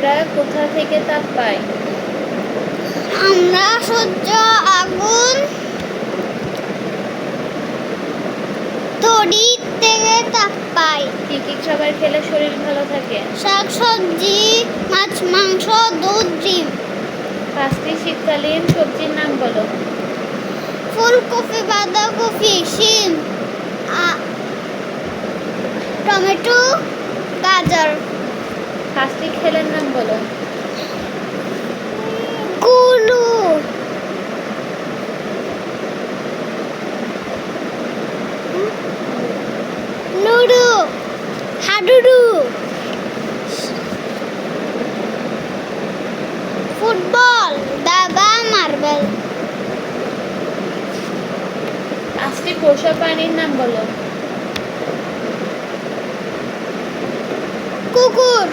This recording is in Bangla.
আমরা কোথা থেকে তাপ পাই? আমরা সূর্য, আগুন, তড়িৎ থেকে তাপ পাই। কি কি খাবার খেলে শরীর ভালো থাকে? শাকসবজি, মাছ, মাংস, দুধ, ডিম। 5টি শীতকালীন সবজির নাম বলো। ফুলকপি, বাঁধাকপি, শিম, টমেটো, গাজর। 5টি খেলের নাম বলো। কুলু, লুডো, হাডুডু, ফুটবল, দাবা, মার্বেল। 5টি পোষা প্রাণীর নাম বলো। কুকুর,